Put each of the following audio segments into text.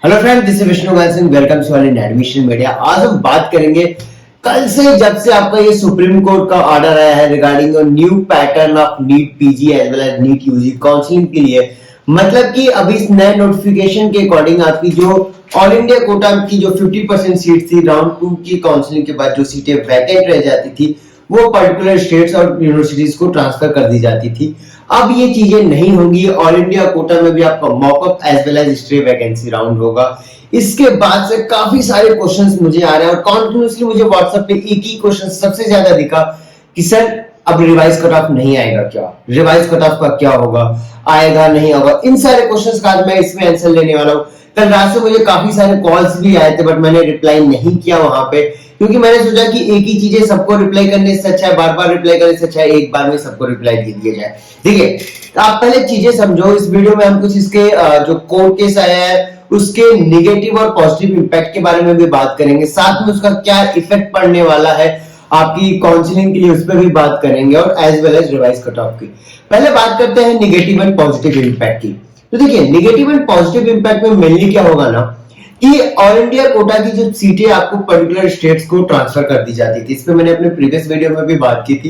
Hello friend, this is Vishnu Singh. Welcome to in admission media. आज हम बात करेंगे कल से जब से आपका ये सुप्रीम कोर्ट का ऑर्डर आया है regarding new pattern of NEET PG as well as NEET UG counselling के लिए। मतलब कि अभी इस नए नोटिफिकेशन के अकॉर्डिंग आपकी जो ऑल इंडिया कोटा की जो 50% सीट थी राउंड 2 की काउंसलिंग के बाद जो सीटें वैकेंट रह जाती थी वो पर्टिकुलर स्टेट्स और यूनिवर्सिटीज को ट्रांसफर कर दी जाती थी। अब ये चीजें नहीं होंगी। ऑल इंडिया कोटा में भी आपका mop up as well as stray vacancy round होगा। इसके बाद से काफी सारे क्वेश्चंस मुझे आ रहे हैं और कॉन्टिन्यूसली मुझे व्हाट्सएप पे एक ही क्वेश्चन सबसे ज्यादा दिखा कि सर अब रिवाइज कट ऑफ नहीं आएगा क्या, रिवाइज कट ऑफ का क्या होगा, आएगा नहीं होगा। इन सारे क्वेश्चंस का आज मैं इसमें आंसर लेने वाला हूँ। कल रात से मुझे काफी सारे कॉल्स भी आए थे बट मैंने रिप्लाई नहीं किया वहां पे, क्योंकि मैंने सोचा कि एक ही चीजें सबको रिप्लाई करने से अच्छा है, बार बार रिप्लाई करने से अच्छा है एक बार में सबको रिप्लाई दे दिया जाए। ठीक है, तो आप पहले चीजें समझो। इस वीडियो में हम कुछ इसके जो कोर्ट केस आया है उसके नेगेटिव और पॉजिटिव इंपैक्ट के बारे में भी बात करेंगे, साथ में उसका क्या इफेक्ट पड़ने वाला है आपकी काउंसलिंग के लिए उस पर भी बात करेंगे, और as well as revise cut off की। पहले बात करते हैं नेगेटिव एंड पॉजिटिव इंपैक्ट की। तो देखिए, नेगेटिव एंड पॉजिटिव इंपैक्ट में मेनली क्या होगा ना कि ऑल इंडिया कोटा की जो सीटें आपको पर्टिकुलर स्टेट्स को ट्रांसफर कर दी जाती थी, इस पे मैंने अपने प्रीवियस वीडियो में भी बात की थी।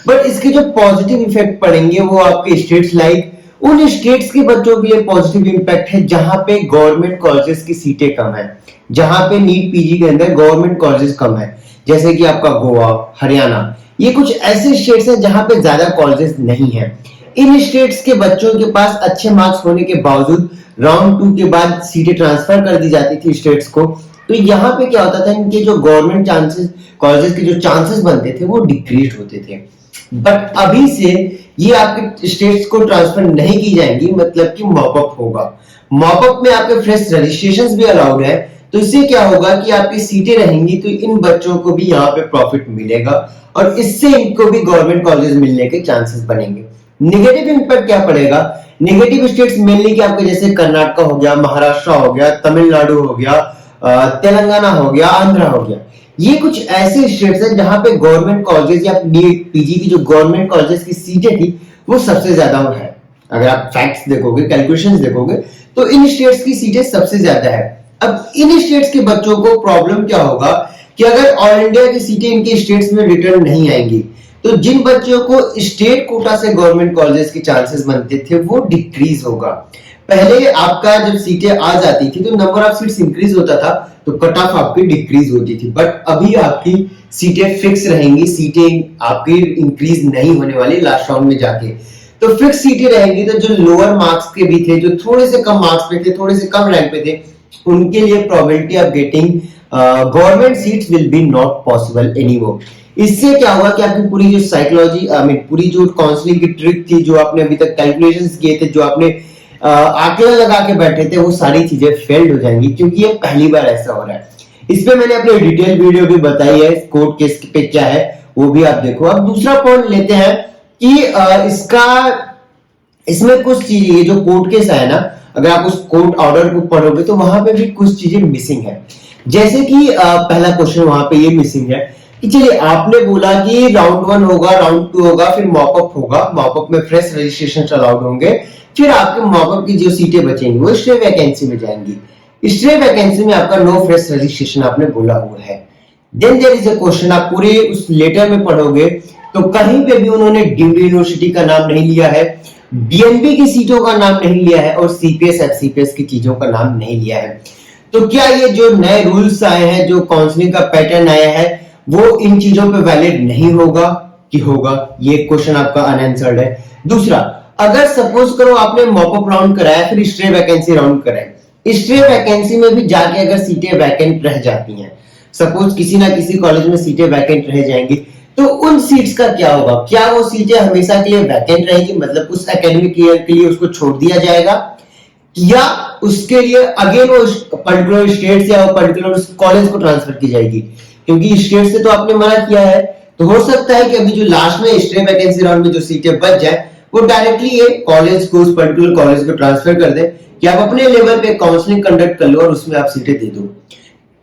बट इसके जो पॉजिटिव इफेक्ट पड़ेंगे वो आपके स्टेट्स लाइक उन स्टेट्स के बच्चों के लिए पॉजिटिव इंपैक्ट है जहां पे गवर्नमेंट कॉलेजेस की सीटें कम है, जहां पे नीट पीजी के अंदर गवर्नमेंट कॉलेजेस कम है, जैसे कि आपका गोवा, हरियाणा, ये कुछ ऐसे स्टेट्स हैं जहां पे ज्यादा कॉलेजेस नहीं है। इन स्टेट्स के बच्चों के पास अच्छे मार्क्स होने के बावजूद राउंड 2 के बाद सीटें ट्रांसफर कर दी जाती थी स्टेट्स को। तो यहाँ पे क्या होता था, इनके जो गवर्नमेंट चांसेस कॉलेजेस के जो चांसेस बनते थे वो डिक्रीज होते थे। बट अभी से ये आपके स्टेट्स को ट्रांसफर नहीं की जाएंगी, मतलब कि मॉपअप होगा। मॉपअप में आपके फ्रेश रजिस्ट्रेशंस भी अलाउड है। तो इससे क्या होगा कि आपकी सीटें रहेंगी तो इन बच्चों को भी यहाँ पे प्रॉफिट मिलेगा और इससे इनको भी गवर्नमेंट कॉलेज मिलने के चांसेस बनेंगे। नेगेटिव इंपैक्ट क्या पड़ेगा? नेगेटिव स्टेट्स मेनली कि आपके जैसे कर्नाटक हो गया, महाराष्ट्र हो गया, तमिलनाडु हो गया, तेलंगाना हो गया, आंध्र हो गया, ये कुछ ऐसे स्टेट्स हैं जहां पे गवर्नमेंट कॉलेजेस या नीट पीजी की जो गवर्नमेंट कॉलेजेस की सीटें थी वो सबसे ज्यादा है। अगर आप फैक्ट्स देखोगे, कैलकुलेशंस देखोगे तो इन स्टेट्स की सीटें सबसे ज्यादा है। अब इन स्टेट्स के बच्चों को प्रॉब्लम क्या होगा कि अगर ऑल इंडिया की सीटें इनके स्टेट्स में रिटर्न नहीं आएंगी तो जिन बच्चों को स्टेट कोटा से गवर्नमेंट कॉलेजेस के चांसेस बनते थे वो डिक्रीज होगा। पहले आपका जब सीटें आ जाती थी तो नंबर ऑफ सीट्स इंक्रीज होता था तो कट ऑफ आपकी डिक्रीज होती थी। बट अभी आपकी सीटें फिक्स रहेंगी, सीटें आपकी इंक्रीज नहीं होने वाली लास्ट राउंड में जाके। तो फिक्स सीटें रहेंगी तो जो लोअर मार्क्स के भी थे, जो थोड़े से कम मार्क्स पे थे, थोड़े से कम रैंक पे थे, उनके लिए probability of getting government seats will be not possible anymore. इससे क्या हुआ कि आपकी पूरी जो साइकोलॉजी पूरी जो काउंसलिंग की ट्रिक थी, जो आपने अभी तक कैलकुलेशंस किए थे, जो आपने आंकड़ा लगा के बैठे थे, वो सारी चीजें फेल्ड हो जाएंगी क्योंकि ये पहली बार ऐसा हो रहा है। इस पे मैंने अपने डिटेल वीडियो भी बताई है, कोर्ट केस पे क्या है वो भी आप देखो। अब दूसरा पॉइंट लेते हैं कि इसमें कुछ चीजें, ये जो कोर्ट केस है ना, अगर आप उस कोर्ट ऑर्डर को पढ़ोगे तो वहां पे भी कुछ चीजें मिसिंग है। जैसे कि पहला क्वेश्चन वहां पे ये मिसिंग है कि चलिए आपने बोला कि राउंड 1 होगा, राउंड 2 होगा, फिर मॉकअप होगा, मॉकअप में फ्रेश रजिस्ट्रेशन अलाउड होंगे, फिर आपके मॉकअप की जो सीटें बचेंगी वो स्ट्रे वैकेंसी में जाएंगी। स्ट्रे वैकेंसी में आपका नो फ्रेश रजिस्ट्रेशन आपने बोला हुआ है। Then there is a question, आप पूरे उस लेटर में पढ़ोगे तो कहीं पे भी उन्होंने डीम्ड यूनिवर्सिटी का नाम नहीं लिया है, डीएनबी की सीटों का नाम नहीं लिया है और सीपीएस एफसीपीएस की चीजों का नाम नहीं लिया है। तो क्या ये जो नए रूल्स आए हैं, जो काउंसलिंग का पैटर्न आया है, वो इन चीजों पे वैलिड नहीं होगा कि होगा? ये क्वेश्चन आपका अनआंसर्ड है। दूसरा, अगर सपोज करो आपने मॉकअप राउंड कराया फिर स्ट्रे वैकेंसी राउंड कराया, स्ट्रे वैकेंसी में भी जाके अगर सीटें वैकेंट रह जाती हैं, सपोज किसी ना किसी कॉलेज में सीटें वैकेंट रह जाएंगी, तो उन सीट्स का क्या होगा? क्या वो सीटें हमेशा के लिए वैकेंट रहेगी, मतलब उस एकेडमिक ईयर के लिए उसको छोड़ दिया जाएगा, या उसके लिए अगेन वो पर्टिकुलर स्टेट या पर्टिकुलर कॉलेज को ट्रांसफर की जाएगी? क्योंकि स्टेट से तो आपने मना किया है, तो हो सकता है कि अभी जो लास्ट में स्ट्रे वैकेंसी राउंड में जो सीटें बच जाए वो डायरेक्टली ये कॉलेज को, उस पर्टिकुलर कॉलेज को ट्रांसफर कर दे कि आप अपने लेवल पे काउंसलिंग कंडक्ट कर लो और उसमें आप सीटें दे दो।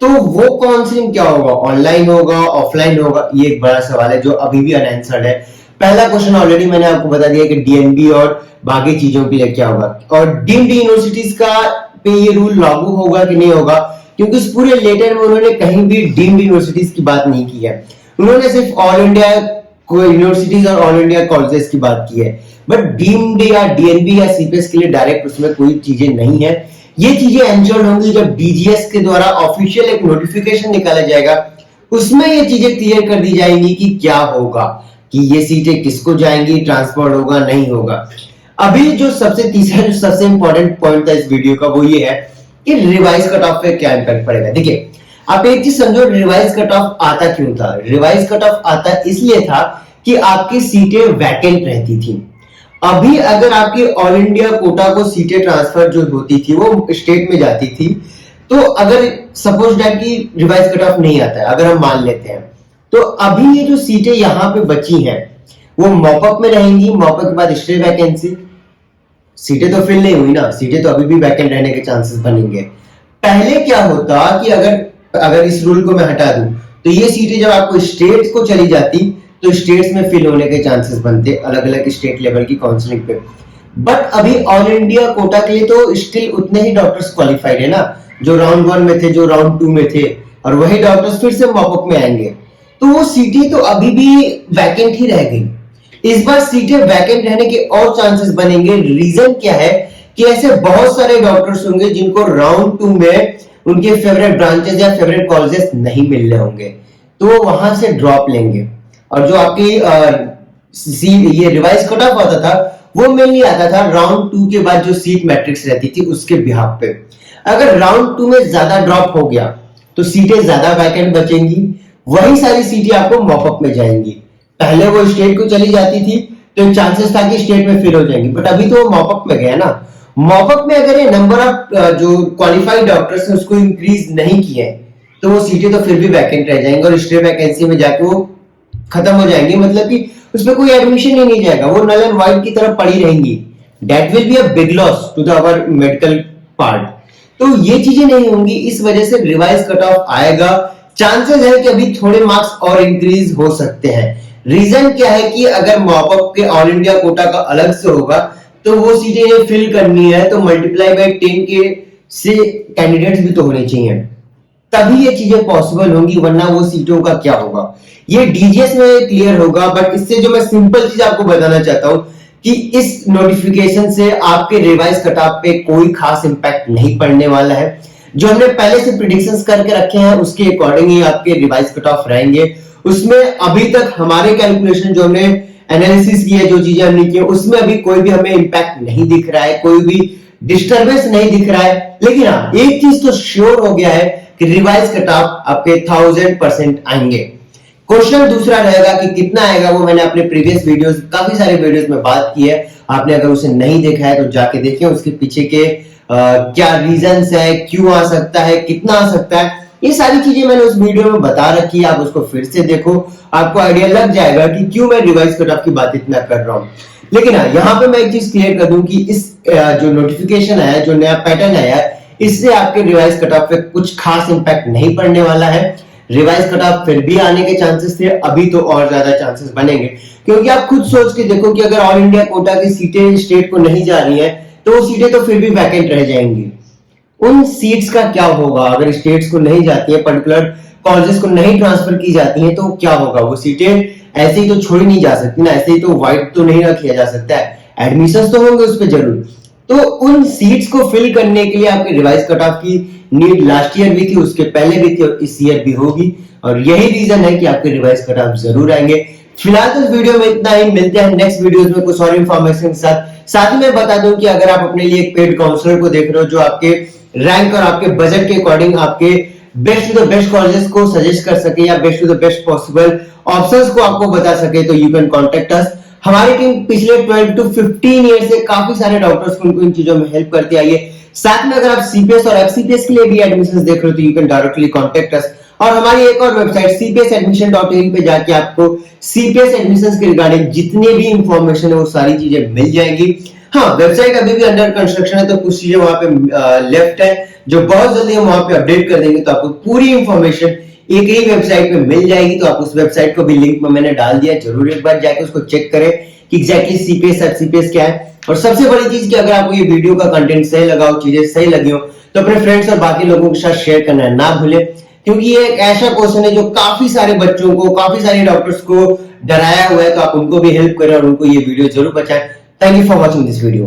तो वो काउंसलिंग क्या होगा? ऑनलाइन होगा, ऑफलाइन होगा? ये एक बड़ा सवाल है जो अभी भी अनआंसर्ड है। पहला क्वेश्चन ऑलरेडी मैंने आपको बता दिया कि डीएनबी और बाकी चीजों के लिए क्या होगा। और डीम्ड यूनिवर्सिटीज का पे ये रूल लागू होगा कि नहीं होगा, क्योंकि इस पूरे लेटर में उन्होंने कहीं भी डीम्ड यूनिवर्सिटीज की बात नहीं की है। उन्होंने सिर्फ ऑल इंडिया यूनिवर्सिटीज और ऑल इंडिया कॉलेजेस की बात की है, बट डीम्ड या डीएनबी या सीपीएस के लिए डायरेक्ट उसमें कोई चीजें नहीं है। ये चीजें एंश्योर्ड होंगी जब डीजीएस के द्वारा ऑफिशियल एक नोटिफिकेशन निकाला जाएगा, उसमें ये चीजें क्लियर कर दी जाएंगी कि क्या होगा, कि ये सीटें किसको जाएंगी, ट्रांसफर होगा नहीं होगा। अभी जो तीसरा जो सबसे इंपॉर्टेंट पॉइंट था इस वीडियो का वो ये है कि रिवाइज कट ऑफ पे क्या इंपैक्ट पड़ेगा। देखिए आप एक चीज समझो, रिवाइज कट ऑफ आता क्यों था? रिवाइज कट ऑफ आता इसलिए था कि आपकी सीटें वैकेंट रहती थी। अभी अगर आपकी ऑल इंडिया कोटा को सीटें ट्रांसफर जो होती थी वो स्टेट में जाती थी, तो अगर सपोज दैट कि रिवाइज कट ऑफ नहीं आता है, अगर हम मान लेते हैं, तो अभी ये जो सीटें यहां पे बची हैं वो मॉपअप में रहेंगी। मॉपअप के बाद स्टे वैकेंसी, सीटें तो फिल नहीं हुई ना, सीटें तो अभी भी वैकेंट रहने के चांसेस बनेंगे। पहले क्या होता कि अगर इस रूल को मैं हटा दूं तो ये सीटें जब आपको स्टेट को चली जाती तो स्टेट्स में फिल होने के चांसेस बनते अलग अलग स्टेट लेवल की काउंसलिंग पे। बट अभी ऑल इंडिया कोटा के लिए तो स्टिल उतने ही डॉक्टर्स क्वालिफाइड है ना, जो राउंड 1 में थे, जो राउंड 2 में थे, और वही डॉक्टर्स फिर से मॉपअप में आएंगे, तो वो सीटें तो अभी भी वैकेंट ही रह गई। इस बार सीटें वैकेंट रहने के और चांसेस बनेंगे। रीजन क्या है कि ऐसे बहुत सारे डॉक्टर्स होंगे जिनको राउंड 2 में उनके फेवरेट ब्रांचेस या फेवरेट कॉलेजेस नहीं मिल रहे होंगे, तो वो वहां से ड्रॉप लेंगे। और जो आपकी ये रिवाइज कट ऑफ आता था वो मेनली आता था राउंड 2 के बाद जो सीट मैट्रिक्स रहती थी उसके बिहाफ पे। अगर राउंड 2 में ज्यादा ड्रॉप हो गया तो सीटें ज्यादा वैकेंट बचेंगी, वही सारी सीटें आपको मॉपअप में जाएंगी। पहले वो स्टेट को चली जाती थी तो चांसेस था कि स्टेट में फिल हो जाएंगी, बट अभी तो वो मॉपअप में गया ना। मॉपअप में अगर ये नंबर ऑफ जो क्वालिफाइड डॉक्टर्स है उसको इंक्रीज नहीं किए तो वो सीटें तो फिर भी वैकेंट रह जाएंगी और स्टेट वैकेंसी में जाके वो खत्म हो जाएंगी, मतलब कि उसमें कोई एडमिशन ही नहीं जाएगा, वो नल एंड वाइट की तरफ पड़ी रहेंगी। That will be a big loss to the our medical part. तो ये चीजें नहीं होंगी, इस वजह से रिवाइज कट ऑफ आएगा। चांसेस है कि अभी थोड़े मार्क्स और इंक्रीज हो सकते हैं। रीजन क्या है कि अगर मॉपअप के ऑल इंडिया कोटा का अलग से होगा तो वो सीटें फिल करनी है तो मल्टीप्लाई बाय 10 के से कैंडिडेट्स भी तो होने चाहिए, तभी ये चीजें पॉसिबल होंगी, वरना वो सीटों का क्या होगा ये डीजीएस में क्लियर होगा। बट इससे जो मैं सिंपल चीज आपको बताना चाहता हूं कि इस नोटिफिकेशन से आपके रिवाइज कट ऑफ पे कोई खास इंपैक्ट नहीं पड़ने वाला है। जो हमने पहले से प्रेडिक्शंस करके रखे हैं उसके अकॉर्डिंग ही आपके रिवाइज कट ऑफ रहेंगे। उसमें अभी तक हमारे कैलकुलेशन जो हमने एनालिसिस किया, जो चीजें हमने की, उसमें अभी कोई भी हमें इंपैक्ट नहीं दिख रहा है, कोई भी डिस्टर्बेंस नहीं दिख रहा है। लेकिन हाँ, एक चीज तो श्योर हो गया है कि रिवाइज कट ऑफ आपके 1000% आएंगे। क्वेश्चन दूसरा रहेगा कि कितना आएगा, वो मैंने अपने प्रीवियस वीडियोस, काफी सारे वीडियोस में बात की है। आपने अगर उसे नहीं देखा है तो जाके देखिए, उसके पीछे के क्या रीजंस है, क्यों आ सकता है, कितना आ सकता है, ये सारी चीजें मैंने उस वीडियो में बता रखी है। आप उसको फिर से देखो, आपको आइडिया लग जाएगा कि क्यों मैं रिवाइज कट ऑफ की बात इतना कर रहा हूं। लेकिन हाँ, यहाँ पे मैं एक चीज क्लियर कर दूं कि इस जो नोटिफिकेशन आया, जो नया पैटर्न आया, इससे आपके रिवाइज कट ऑफ पे कुछ खास इंपैक्ट नहीं पड़ने वाला है। रिवाइज कट ऑफ फिर भी आने के चांसेस थे, अभी तो और ज्यादा चांसेस बनेंगे, क्योंकि आप खुद सोच के देखो कि अगर ऑल इंडिया कोटा की सीटें स्टेट को नहीं जा रही हैं तो वो सीटें तो फिर भी वैकेंट रह जाएंगी। उन सीट्स का क्या होगा अगर स्टेट्स को नहीं जाती है, पर्टिकुलर कॉलेजेस को नहीं ट्रांसफर की जाती है, तो क्या होगा? वो सीटें ऐसे ही तो छोड़ी नहीं जा सकती ना, ऐसे ही तो वाइड तो नहीं रखा जा सकता है, एडमिशंस तो होंगे उस पर जरूर। तो उन सीट्स को फिल करने के लिए आपके रिवाइज कट ऑफ की नीड लास्ट ईयर भी थी, उसके पहले भी थी और इस ईयर भी होगी, और यही रीजन है कि आपके रिवाइज कट ऑफ जरूर आएंगे। फिलहाल तो इस वीडियो में इतना ही, मिलते हैं नेक्स्ट वीडियोस में कुछ और इंफॉर्मेशन के साथ। साथ ही मैं बता दूं कि अगर आप अपने लिए एक पेड काउंसलर को देख रहे हो जो आपके रैंक और आपके बजट के अकॉर्डिंग आपके best to the best colleges को सजेस्ट कर सके या best to the best possible options को आपको बता सके, तो यू कैन कॉन्टेक्ट अस। हमारी टीम पिछले 12 to 15 ईयर से काफी सारे डॉक्टर्स को उनको इन चीजों में हेल्प करती आई है। साथ में अगर आप सीपीएस और एफसीपीएस के लिए भी एडमिशंस देख रहे हो तो you can directly contact us. और हमारी एक और वेबसाइट cpsadmission.in पे जाके आपको सीपीएस एडमिशंस के रिगार्डिंग जितने भी इंफॉर्मेशन है वो सारी चीजें मिल जाएंगी। हाँ, वेबसाइट अभी भी अंडर कंस्ट्रक्शन है, तो कुछ चीजें वहां पे लेफ्ट है जो बहुत जल्दी हम वहां पे अपडेट कर देंगे, तो आपको पूरी इंफॉर्मेशन एक ही वेबसाइट पे मिल जाएगी। तो आप उस वेबसाइट को भी लिंक में मैंने डाल दिया, जरूर एक बार जाके उसको चेक करें कि एग्जैक्टली सीपीएस एफसीपीएस क्या है। और सबसे बड़ी चीज कि अगर आपको ये वीडियो का कंटेंट सही लगा हो, चीजें सही लगी हो, तो अपने फ्रेंड्स और बाकी लोगों के साथ शेयर करना ना भूलें, क्योंकि ये एक ऐसा क्वेश्चन है जो काफी सारे बच्चों को, काफी सारे डॉक्टर्स को डराया हुआ है, तो आप उनको भी हेल्प करें और उनको ये वीडियो जरूर बचाएं। Thank you for watching this video.